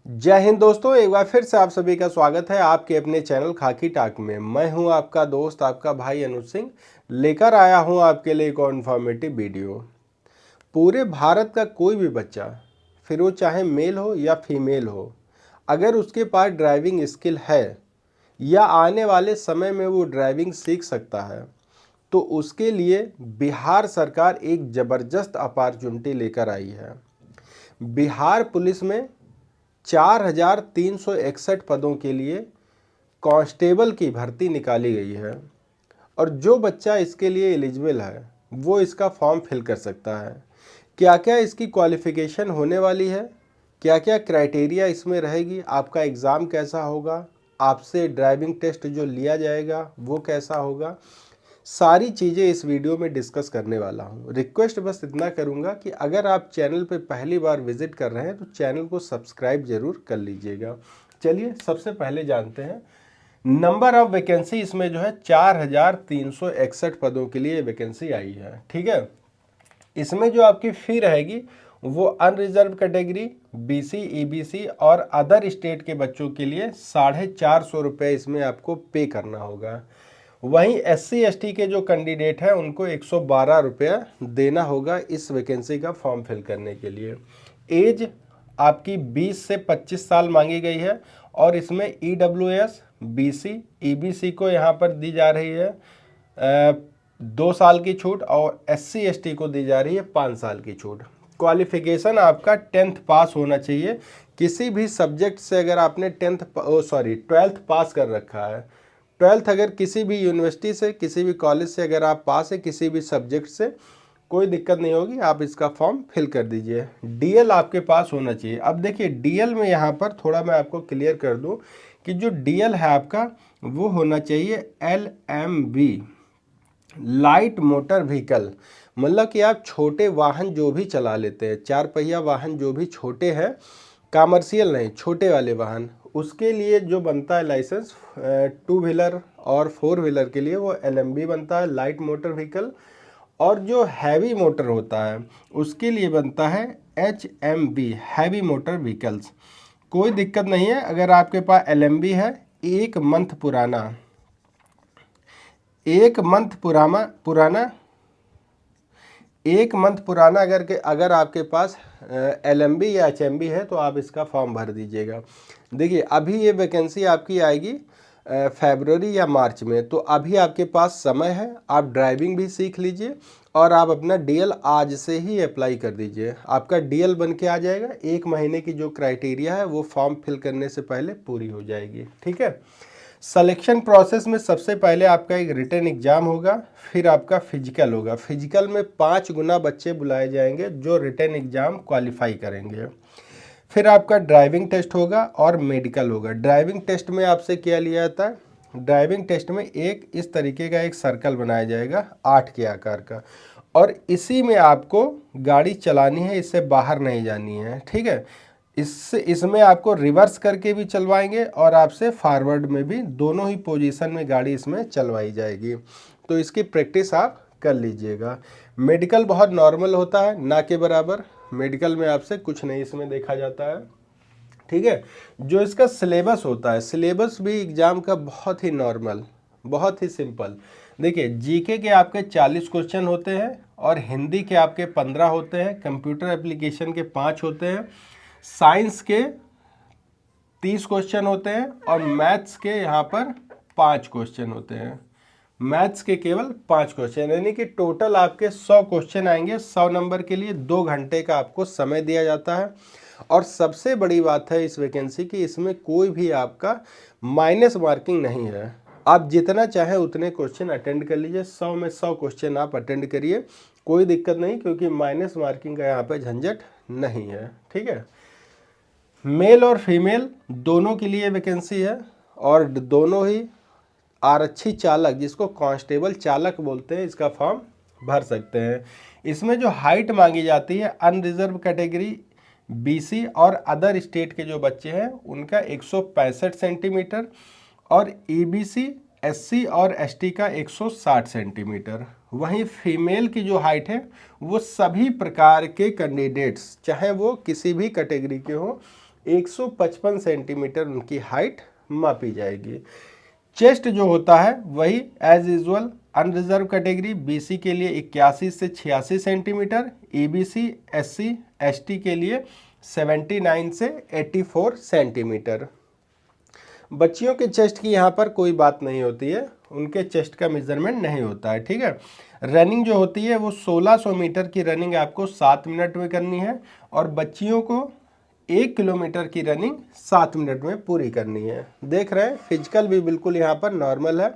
जय हिंद दोस्तों, एक बार फिर से आप सभी का स्वागत है आपके अपने चैनल खाकी टाक में। मैं हूं आपका दोस्त, आपका भाई अनुज सिंह, लेकर आया हूं आपके लिए एक और इन्फॉर्मेटिव वीडियो। पूरे भारत का कोई भी बच्चा, फिर वो चाहे मेल हो या फीमेल हो, अगर उसके पास ड्राइविंग स्किल है या आने वाले समय में वो ड्राइविंग सीख सकता है, तो उसके लिए बिहार सरकार एक ज़बरदस्त अपॉर्चुनिटी लेकर आई है। बिहार पुलिस में 4,361 पदों के लिए कांस्टेबल की भर्ती निकाली गई है और जो बच्चा इसके लिए एलिजिबल है वो इसका फॉर्म फिल कर सकता है। क्या क्या इसकी क्वालिफ़िकेशन होने वाली है, क्या क्या क्राइटेरिया इसमें रहेगी, आपका एग्ज़ाम कैसा होगा, आपसे ड्राइविंग टेस्ट जो लिया जाएगा वो कैसा होगा, सारी चीज़ें इस वीडियो में डिस्कस करने वाला हूँ। रिक्वेस्ट बस इतना करूँगा कि अगर आप चैनल पर पहली बार विजिट कर रहे हैं तो चैनल को सब्सक्राइब जरूर कर लीजिएगा। चलिए सबसे पहले जानते हैं नंबर ऑफ वैकेंसी। इसमें जो है 4,361 पदों के लिए वैकेंसी आई है। ठीक है, इसमें जो आपकी फ़ी रहेगी वो अनरिजर्व कैटेगरी, बीसी, ईबीसी और अदर स्टेट के बच्चों के लिए 450 रुपये इसमें आपको पे करना होगा। वहीं एससी एसटी के जो कैंडिडेट हैं उनको 112 रुपया देना होगा इस वैकेंसी का फॉर्म फिल करने के लिए। एज आपकी 20 से 25 साल मांगी गई है और इसमें ईडब्ल्यूएस, बीसी, ईबीसी को यहाँ पर दी जा रही है 2 साल की छूट और एससी एसटी को दी जा रही है 5 साल की छूट। क्वालिफिकेशन आपका 10th पास होना चाहिए। किसी भी सब्जेक्ट से अगर आपने 12th पास कर रखा है, 12th अगर किसी भी यूनिवर्सिटी से, किसी भी कॉलेज से अगर आप पास है किसी भी सब्जेक्ट से, कोई दिक्कत नहीं होगी, आप इसका फॉर्म फिल कर दीजिए। डीएल आपके पास होना चाहिए। अब देखिए डीएल में यहाँ पर थोड़ा मैं आपको क्लियर कर दूँ कि जो डीएल है आपका वो होना चाहिए LMV, लाइट मोटर व्हीकल। मतलब कि आप छोटे वाहन जो भी चला लेते हैं, 4 पहिया वाहन जो भी छोटे हैं, कमर्शियल नहीं, छोटे वाले वाहन, उसके लिए जो बनता है लाइसेंस 2 व्हीलर और 4 व्हीलर के लिए वो LMV बनता है, लाइट मोटर व्हीकल। और जो हैवी मोटर होता है उसके लिए बनता है HMV, हैवी मोटर व्हीकल्स। कोई दिक्कत नहीं है अगर आपके पास LMV है, एक मंथ पुराना, एक मंथ पुराना अगर आपके पास LMV या HMV है तो आप इसका फॉर्म भर दीजिएगा। देखिए अभी ये वैकेंसी आपकी आएगी फरवरी या मार्च में, तो अभी आपके पास समय है, आप ड्राइविंग भी सीख लीजिए और आप अपना डीएल आज से ही अप्लाई कर दीजिए। आपका डीएल बन के आ जाएगा, 1 महीने की जो क्राइटेरिया है वो फॉर्म फिल करने से पहले पूरी हो जाएगी। ठीक है, सिलेक्शन प्रोसेस में सबसे पहले आपका एक रिटन एग्जाम होगा, फिर आपका फिजिकल होगा। फिजिकल में 5 गुना बच्चे बुलाए जाएंगे जो रिटन एग्जाम क्वालिफाई करेंगे। फिर आपका ड्राइविंग टेस्ट होगा और मेडिकल होगा। ड्राइविंग टेस्ट में आपसे क्या लिया जाता है, ड्राइविंग टेस्ट में एक इस तरीके का एक सर्कल बनाया जाएगा 8 के आकार का, और इसी में आपको गाड़ी चलानी है, इससे बाहर नहीं जानी है। ठीक है, इसमें आपको रिवर्स करके भी चलवाएंगे और आपसे फॉरवर्ड में भी, दोनों ही पोजीशन में गाड़ी इसमें चलवाई जाएगी। तो इसकी प्रैक्टिस आप कर लीजिएगा। मेडिकल बहुत नॉर्मल होता है, ना के बराबर। मेडिकल में आपसे कुछ नहीं इसमें देखा जाता है। ठीक है, जो इसका सिलेबस होता है, सिलेबस भी एग्जाम का बहुत ही नॉर्मल, बहुत ही सिंपल। देखिए जीके के आपके 40 क्वेश्चन होते हैं और हिंदी के आपके 15 होते हैं, कंप्यूटर एप्लीकेशन के 5 होते हैं, साइंस के 30 क्वेश्चन होते हैं और मैथ्स के यहाँ पर 5 क्वेश्चन होते हैं। मैथ्स के केवल 5 क्वेश्चन, यानी कि टोटल आपके 100 क्वेश्चन आएंगे। 100 नंबर के लिए 2 घंटे का आपको समय दिया जाता है। और सबसे बड़ी बात है इस वैकेंसी की, इसमें कोई भी आपका माइनस मार्किंग नहीं है। आप जितना चाहे उतने क्वेश्चन अटेंड कर लीजिए, 100 में 100 क्वेश्चन आप अटेंड करिए, कोई दिक्कत नहीं, क्योंकि माइनस मार्किंग का यहाँ पे झंझट नहीं है। ठीक है, मेल और फीमेल दोनों के लिए वैकेंसी है और दोनों ही आरक्षी चालक, जिसको कांस्टेबल चालक बोलते हैं, इसका फॉर्म भर सकते हैं। इसमें जो हाइट मांगी जाती है, अनरिजर्व कैटेगरी, बीसी और अदर स्टेट के जो बच्चे हैं उनका 165 सेंटीमीटर और ईबीसी, एससी और एसटी का 160 सेंटीमीटर। वहीं फीमेल की जो हाइट है वो सभी प्रकार के कैंडिडेट्स, चाहे वो किसी भी कैटेगरी के हो, 155 सेंटीमीटर उनकी हाइट मापी जाएगी। चेस्ट जो होता है वही as usual unreserved category BC के लिए 81 से 86 सेंटीमीटर, ईबीसी एससी एसटी के लिए 79 से 84 सेंटीमीटर। बच्चियों के चेस्ट की यहाँ पर कोई बात नहीं होती है, उनके चेस्ट का मेजरमेंट नहीं होता है, ठीक है। रनिंग जो होती है वो 1600 मीटर की रनिंग आपको 7 मिनट में करनी है और बच्चियों को 1 किलोमीटर की रनिंग 7 मिनट में पूरी करनी है। देख रहे हैं फिजिकल भी बिल्कुल यहाँ पर नॉर्मल है,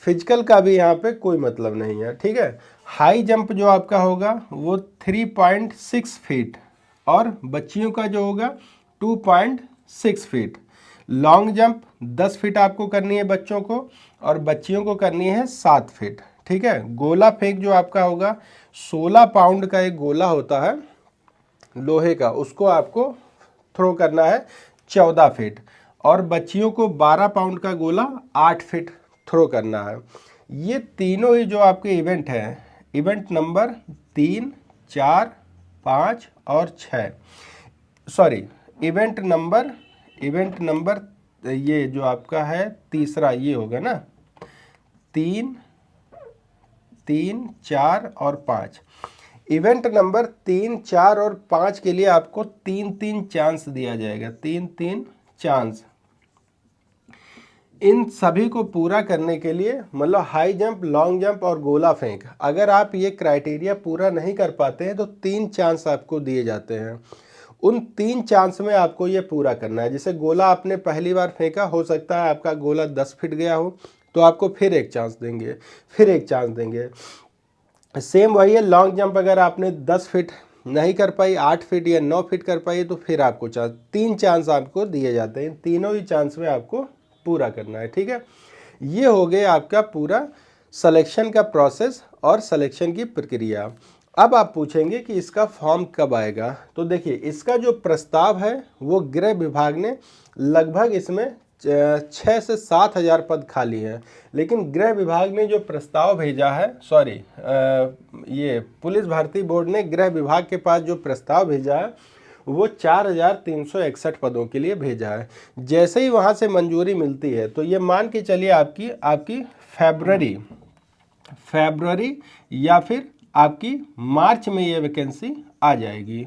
फिजिकल का भी यहाँ पे कोई मतलब नहीं है, ठीक है। हाई जंप जो आपका होगा वो 3.6 फीट और बच्चियों का जो होगा 2.6 फीट। लॉन्ग जंप 10 फीट आपको करनी है बच्चों को और बच्चियों को करनी है 7 फीट, ठीक है। गोला फेंक जो आपका होगा 16 पाउंड का एक गोला होता है लोहे का, उसको आपको थ्रो करना है 14 फीट और बच्चियों को 12 पाउंड का गोला 8 फीट थ्रो करना है। ये तीनों ही जो आपके इवेंट हैं, इवेंट नंबर 3, 4, 5 और 6, सॉरी इवेंट नंबर ये जो आपका है तीसरा ये होगा ना, 3, 4 और 5। इवेंट नंबर 3, 4 और 5 के लिए आपको 3 चांस दिया जाएगा, 3 चांस। इन सभी को पूरा करने के लिए मतलब हाई जंप, लॉन्ग जंप और गोला फेंक, अगर आप ये क्राइटेरिया पूरा नहीं कर पाते हैं तो 3 चांस आपको दिए जाते हैं। उन 3 चांस में आपको ये पूरा करना है। जैसे गोला आपने पहली बार फेंका, हो सकता है आपका गोला 10 फीट गया हो तो आपको फिर एक चांस देंगे, फिर एक चांस देंगे। सेम वही है, लॉन्ग जंप अगर आपने 10 फीट नहीं कर पाई, 8 फीट या 9 फीट कर पाई तो फिर आपको 3 चांस आपको दिए जाते हैं। तीनों ही चांस में आपको पूरा करना है, ठीक है। ये हो गया आपका पूरा सिलेक्शन का प्रोसेस और सिलेक्शन की प्रक्रिया। अब आप पूछेंगे कि इसका फॉर्म कब आएगा, तो देखिए इसका जो प्रस्ताव है वो गृह विभाग ने लगभग इसमें 6 से 7 हज़ार पद खाली हैं, लेकिन गृह विभाग ने जो प्रस्ताव भेजा है, सॉरी ये पुलिस भर्ती बोर्ड ने गृह विभाग के पास जो प्रस्ताव भेजा है वो 4361 पदों के लिए भेजा है। जैसे ही वहाँ से मंजूरी मिलती है तो ये मान के चलिए आपकी फरवरी या फिर आपकी मार्च में ये वैकेंसी आ जाएगी।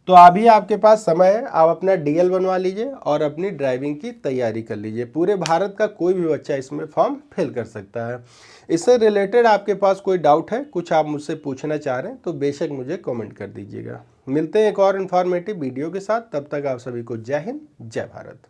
तो अभी आपके पास समय है, आप अपना डीएल बनवा लीजिए और अपनी ड्राइविंग की तैयारी कर लीजिए। पूरे भारत का कोई भी बच्चा इसमें फॉर्म फिल कर सकता है। इससे रिलेटेड आपके पास कोई डाउट है, कुछ आप मुझसे पूछना चाह रहे हैं तो बेशक मुझे कमेंट कर दीजिएगा। मिलते हैं एक और इन्फॉर्मेटिव वीडियो के साथ, तब तक आप सभी को जय हिंद, जय भारत।